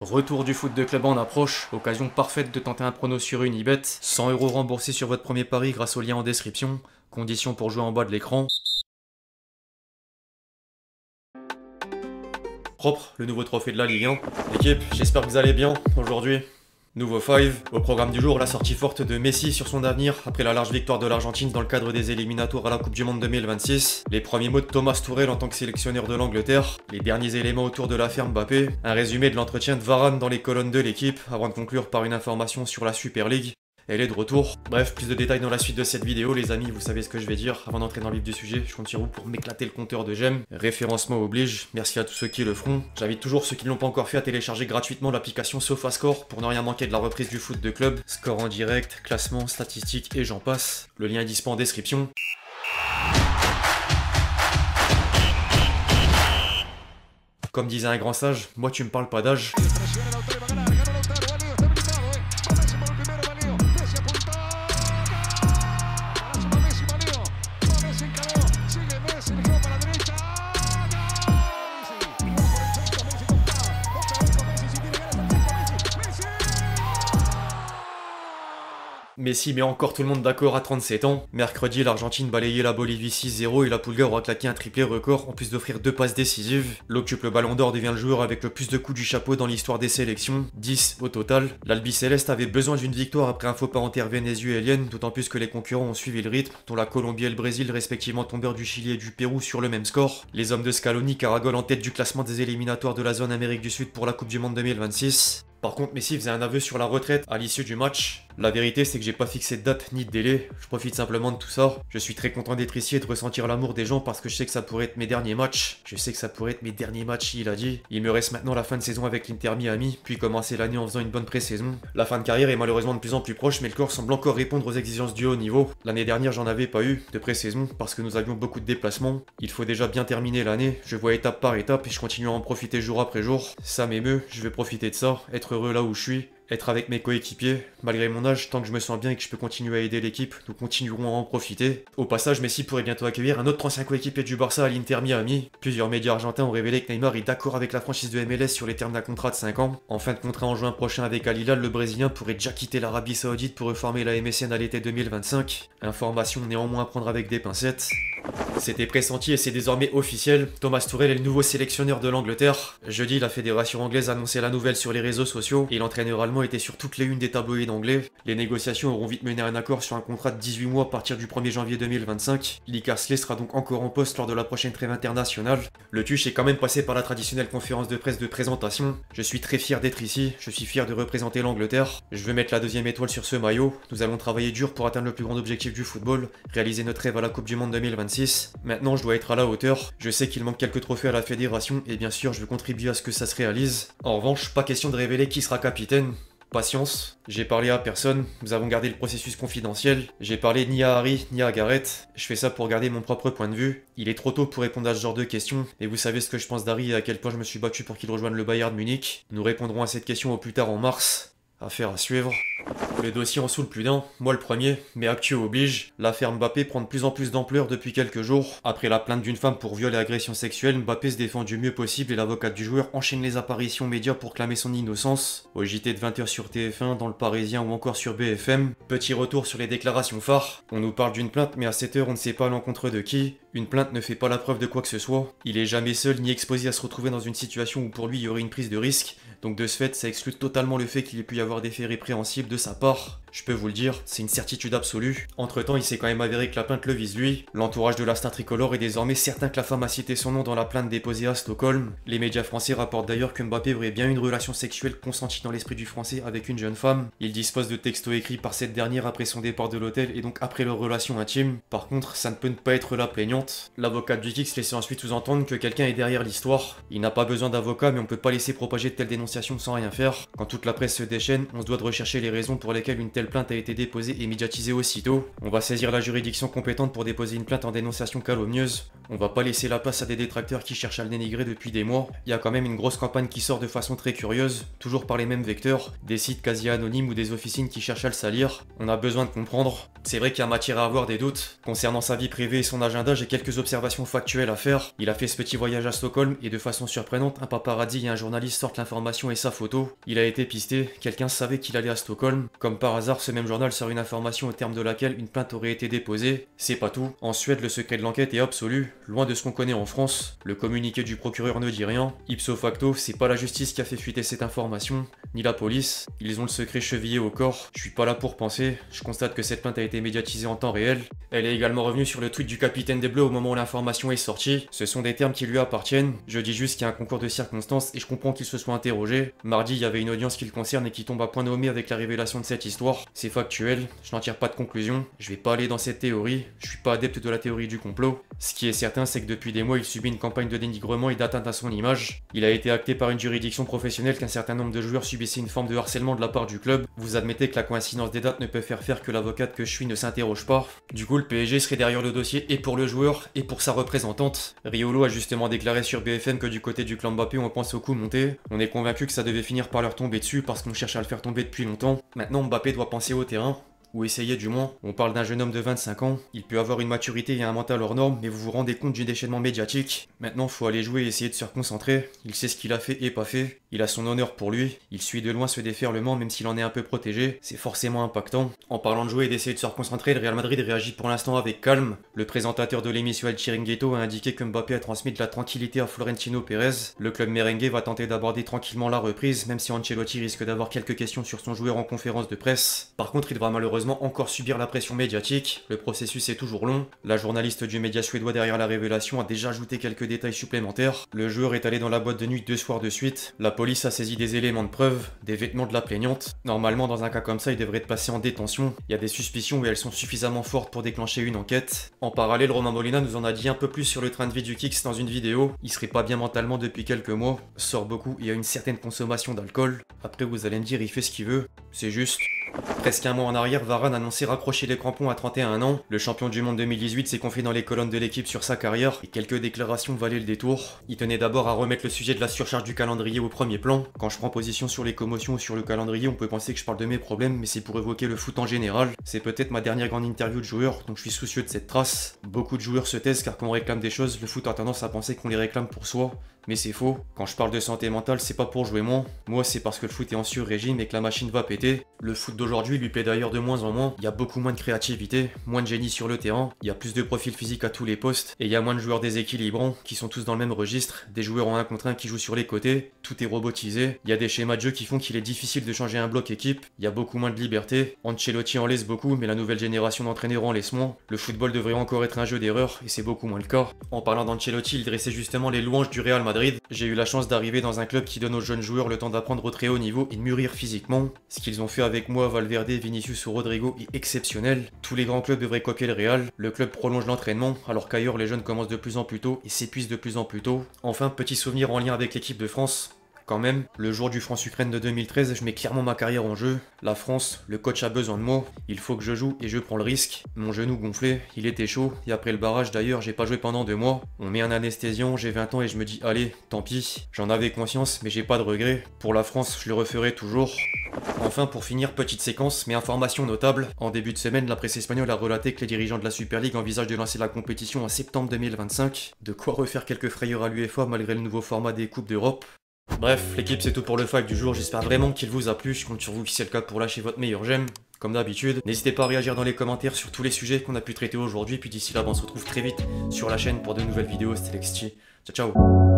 Retour du foot de club en approche, occasion parfaite de tenter un prono sur Unibet, 100 € remboursés sur votre premier pari grâce au lien en description, conditions pour jouer en bas de l'écran. Propre, le nouveau trophée de la Ligue 1. L'équipe, j'espère que vous allez bien aujourd'hui. Nouveau 5, au programme du jour, la sortie forte de Messi sur son avenir après la large victoire de l'Argentine dans le cadre des éliminatoires à la Coupe du Monde 2026, les premiers mots de Thomas Tuchel en tant que sélectionneur de l'Angleterre, les derniers éléments autour de l'affaire Mbappé, un résumé de l'entretien de Varane dans les colonnes de l'équipe, avant de conclure par une information sur la Super League. Elle est de retour. Bref, plus de détails dans la suite de cette vidéo, les amis, vous savez ce que je vais dire. Avant d'entrer dans le vif du sujet, je compte sur vous pour m'éclater le compteur de j'aime. Référencement oblige, merci à tous ceux qui le feront. J'invite toujours ceux qui ne l'ont pas encore fait à télécharger gratuitement l'application SofaScore pour ne rien manquer de la reprise du foot de club. Score en direct, classement, statistiques et j'en passe. Le lien est dispo en description. Comme disait un grand sage, moi tu me parles pas d'âge. Messi met encore tout le monde d'accord à 37 ans. Mercredi, l'Argentine balayait la Bolivie 6-0 et la Pulga aura claqué un triplé record en plus d'offrir 2 passes décisives. L'octuple Ballon d'Or devient le joueur avec le plus de coups du chapeau dans l'histoire des sélections, 10 au total. L'Albiceleste avait besoin d'une victoire après un faux pas en terre vénézuélienne, d'autant plus que les concurrents ont suivi le rythme, dont la Colombie et le Brésil respectivement tombeurs du Chili et du Pérou sur le même score. Les hommes de Scaloni caragolent en tête du classement des éliminatoires de la zone Amérique du Sud pour la Coupe du Monde 2026. Par contre, Messi faisait un aveu sur la retraite à l'issue du match. La vérité, c'est que j'ai pas fixé de date ni de délai. Je profite simplement de tout ça. Je suis très content d'être ici et de ressentir l'amour des gens parce que je sais que ça pourrait être mes derniers matchs. Il a dit. Il me reste maintenant la fin de saison avec l'Inter Miami, puis commencer l'année en faisant une bonne pré-saison. La fin de carrière est malheureusement de plus en plus proche, mais le corps semble encore répondre aux exigences du haut niveau. L'année dernière, j'en avais pas eu de pré-saison parce que nous avions beaucoup de déplacements. Il faut déjà bien terminer l'année. Je vois étape par étape et je continue à en profiter jour après jour. Ça m'émeut, je vais profiter de ça, être heureux là où je suis. Être avec mes coéquipiers, malgré mon âge, tant que je me sens bien et que je peux continuer à aider l'équipe, nous continuerons à en profiter. Au passage, Messi pourrait bientôt accueillir un autre ancien coéquipier du Barça à l'Inter Miami. Plusieurs médias argentins ont révélé que Neymar est d'accord avec la franchise de MLS sur les termes d'un contrat de 5 ans. En fin de contrat en juin prochain avec Al Hilal, le Brésilien pourrait déjà quitter l'Arabie Saoudite pour reformer la MSN à l'été 2025. Information néanmoins à prendre avec des pincettes. C'était pressenti et c'est désormais officiel, Thomas Tuchel est le nouveau sélectionneur de l'Angleterre. Jeudi, la fédération anglaise a annoncé la nouvelle sur les réseaux sociaux et l'entraîneur allemand était sur toutes les unes des tabloïds anglais. Les négociations auront vite mené à un accord sur un contrat de 18 mois à partir du 1er janvier 2025. Lee Carsley sera donc encore en poste lors de la prochaine trêve internationale. Le Tuche est quand même passé par la traditionnelle conférence de presse de présentation. Je suis très fier d'être ici, je suis fier de représenter l'Angleterre. Je veux mettre la 2e étoile sur ce maillot. Nous allons travailler dur pour atteindre le plus grand objectif du football, réaliser notre rêve à la Coupe du Monde 2026. Maintenant, je dois être à la hauteur. Je sais qu'il manque quelques trophées à la fédération et bien sûr, je veux contribuer à ce que ça se réalise. En revanche, pas question de révéler qui sera capitaine. Patience, j'ai parlé à personne, nous avons gardé le processus confidentiel, j'ai parlé ni à Harry ni à Gareth, je fais ça pour garder mon propre point de vue. Il est trop tôt pour répondre à ce genre de questions, et vous savez ce que je pense d'Harry et à quel point je me suis battu pour qu'il rejoigne le Bayern Munich. Nous répondrons à cette question au plus tard en mars. Affaire à suivre. Le dossier en saoule plus d'un, moi le premier, mais actu oblige. L'affaire Mbappé prend de plus en plus d'ampleur depuis quelques jours. Après la plainte d'une femme pour viol et agression sexuelle, Mbappé se défend du mieux possible et l'avocate du joueur enchaîne les apparitions médias pour clamer son innocence. Au JT de 20h sur TF1, dans le Parisien ou encore sur BFM. Petit retour sur les déclarations phares. On nous parle d'une plainte mais à 7h on ne sait pas à l'encontre de qui. Une plainte ne fait pas la preuve de quoi que ce soit. Il est jamais seul ni exposé à se retrouver dans une situation où pour lui il y aurait une prise de risque. Donc de ce fait, ça exclut totalement le fait qu'il ait pu y avoir des faits répréhensibles de sa part. Je peux vous le dire, c'est une certitude absolue. Entre temps, il s'est quand même avéré que la plainte le vise lui. L'entourage de la star tricolore est désormais certain que la femme a cité son nom dans la plainte déposée à Stockholm. Les médias français rapportent d'ailleurs que Mbappé aurait bien une relation sexuelle consentie dans l'esprit du français avec une jeune femme. Il dispose de textos écrits par cette dernière après son départ de l'hôtel et donc après leur relation intime. Par contre, ça ne peut ne pas être la plaignante. L'avocate du Kicks laissait ensuite sous-entendre que quelqu'un est derrière l'histoire. Il n'a pas besoin d'avocat mais on peut pas laisser propager de telles dénonciations sans rien faire. Quand toute la presse se déchaîne, on se doit de rechercher les raisons pour lesquelles une telle plainte a été déposée et médiatisée aussitôt. On va saisir la juridiction compétente pour déposer une plainte en dénonciation calomnieuse. On va pas laisser la place à des détracteurs qui cherchent à le dénigrer depuis des mois. Il y a quand même une grosse campagne qui sort de façon très curieuse, toujours par les mêmes vecteurs, des sites quasi anonymes ou des officines qui cherchent à le salir. On a besoin de comprendre. C'est vrai qu'il y a matière à avoir des doutes. Concernant sa vie privée et son agenda, j'ai quelques observations factuelles à faire. Il a fait ce petit voyage à Stockholm et de façon surprenante, un paparazzi et un journaliste sortent l'information et sa photo. Il a été pisté, quelqu'un savait qu'il allait à Stockholm. Comme par hasard, ce même journal sort une information au terme de laquelle une plainte aurait été déposée. C'est pas tout. En Suède, le secret de l'enquête est absolu, loin de ce qu'on connaît en France. Le communiqué du procureur ne dit rien. Ipso facto, c'est pas la justice qui a fait fuiter cette information, ni la police. Ils ont le secret chevillé au corps. Je suis pas là pour penser. Je constate que cette plainte a été médiatisée en temps réel. Elle est également revenue sur le tweet du capitaine des Bleus au moment où l'information est sortie. Ce sont des termes qui lui appartiennent. Je dis juste qu'il y a un concours de circonstances et je comprends qu'il se soit interrogé. Mardi, il y avait une audience qui le concerne et qui tombe à point nommé avec la révélation de cette histoire. C'est factuel, je n'en tire pas de conclusion. Je vais pas aller dans cette théorie. Je suis pas adepte de la théorie du complot. Ce qui est certain, c'est que depuis des mois, il subit une campagne de dénigrement et d'atteinte à son image. Il a été acté par une juridiction professionnelle qu'un certain nombre de joueurs subissaient une forme de harcèlement de la part du club. Vous admettez que la coïncidence des dates ne peut faire que l'avocate que je suis ne s'interroge pas. Du coup, le PSG serait derrière le dossier et pour le joueur et pour sa représentante. Riolo a justement déclaré sur BFM que du côté du clan Mbappé, on pense au coup monté. On est convaincu que ça devait finir par leur tomber dessus parce qu'on cherche à le faire tomber depuis longtemps. Maintenant, Mbappé doit penser au terrain. Ou essayer du moins. On parle d'un jeune homme de 25 ans, il peut avoir une maturité et un mental hors norme, mais vous vous rendez compte du déchaînement médiatique. Maintenant, faut aller jouer et essayer de se reconcentrer. Il sait ce qu'il a fait et pas fait. Il a son honneur pour lui. Il suit de loin ce déferlement, même s'il en est un peu protégé. C'est forcément impactant. En parlant de jouer et d'essayer de se reconcentrer, le Real Madrid réagit pour l'instant avec calme. Le présentateur de l'émission El Chiringuito a indiqué que Mbappé a transmis de la tranquillité à Florentino Pérez. Le club merengue va tenter d'aborder tranquillement la reprise, même si Ancelotti risque d'avoir quelques questions sur son joueur en conférence de presse. Par contre, il devra malheureusement encore subir la pression médiatique, le processus est toujours long. La journaliste du média suédois derrière la révélation a déjà ajouté quelques détails supplémentaires. Le joueur est allé dans la boîte de nuit 2 soirs de suite. La police a saisi des éléments de preuve, des vêtements de la plaignante. Normalement, dans un cas comme ça, il devrait être placé en détention. Il y a des suspicions et elles sont suffisamment fortes pour déclencher une enquête. En parallèle, Romain Molina nous en a dit un peu plus sur le train de vie du Kicks dans une vidéo. Il serait pas bien mentalement depuis quelques mois, sort beaucoup et a une certaine consommation d'alcool. Après, vous allez me dire, il fait ce qu'il veut. C'est juste. Presque un mois en arrière, Varane annonçait raccrocher les crampons à 31 ans. Le champion du monde 2018 s'est confié dans les colonnes de l'équipe sur sa carrière et quelques déclarations valaient le détour. Il tenait d'abord à remettre le sujet de la surcharge du calendrier au premier plan. Quand je prends position sur les commotions ou sur le calendrier, on peut penser que je parle de mes problèmes, mais c'est pour évoquer le foot en général. C'est peut-être ma dernière grande interview de joueur, donc je suis soucieux de cette trace. Beaucoup de joueurs se taisent car quand on réclame des choses, le foot a tendance à penser qu'on les réclame pour soi. Mais c'est faux. Quand je parle de santé mentale, c'est pas pour jouer moins. Moi, c'est parce que le foot est en sur-régime et que la machine va péter. Le foot d'aujourd'hui lui plaît d'ailleurs de moins en moins. Il y a beaucoup moins de créativité, moins de génie sur le terrain. Il y a plus de profils physiques à tous les postes. Et il y a moins de joueurs déséquilibrants qui sont tous dans le même registre. Des joueurs en 1 contre 1 qui jouent sur les côtés. Tout est robotisé. Il y a des schémas de jeu qui font qu'il est difficile de changer un bloc équipe. Il y a beaucoup moins de liberté. Ancelotti en laisse beaucoup, mais la nouvelle génération d'entraîneurs en laisse moins. Le football devrait encore être un jeu d'erreur et c'est beaucoup moins le cas. En parlant d'Ancelotti, il dressait justement les louanges du Real Madrid. J'ai eu la chance d'arriver dans un club qui donne aux jeunes joueurs le temps d'apprendre au très haut niveau et de mûrir physiquement. Ce qu'ils ont fait avec moi, Valverde, Vinicius ou Rodrigo est exceptionnel. Tous les grands clubs devraient copier le Real. Le club prolonge l'entraînement, alors qu'ailleurs les jeunes commencent de plus en plus tôt et s'épuisent de plus en plus tôt. Enfin, petit souvenir en lien avec l'équipe de France. Quand même, le jour du France-Ukraine de 2013, je mets clairement ma carrière en jeu. La France, le coach a besoin de moi, il faut que je joue et je prends le risque. Mon genou gonflé, il était chaud, et après le barrage d'ailleurs, j'ai pas joué pendant 2 mois. On met un anesthésiant, j'ai 20 ans et je me dis allez, tant pis. J'en avais conscience, mais j'ai pas de regrets. Pour la France, je le referai toujours. Enfin, pour finir, petite séquence, mais information notable. En début de semaine, la presse espagnole a relaté que les dirigeants de la Super League envisagent de lancer la compétition en septembre 2025. De quoi refaire quelques frayeurs à l'UEFA malgré le nouveau format des Coupes d'Europe. Bref, l'équipe c'est tout pour le fact du jour, j'espère vraiment qu'il vous a plu, je compte sur vous si c'est le cas pour lâcher votre meilleur j'aime, comme d'habitude. N'hésitez pas à réagir dans les commentaires sur tous les sujets qu'on a pu traiter aujourd'hui, puis d'ici là on se retrouve très vite sur la chaîne pour de nouvelles vidéos, c'était Lexti. Ciao ciao.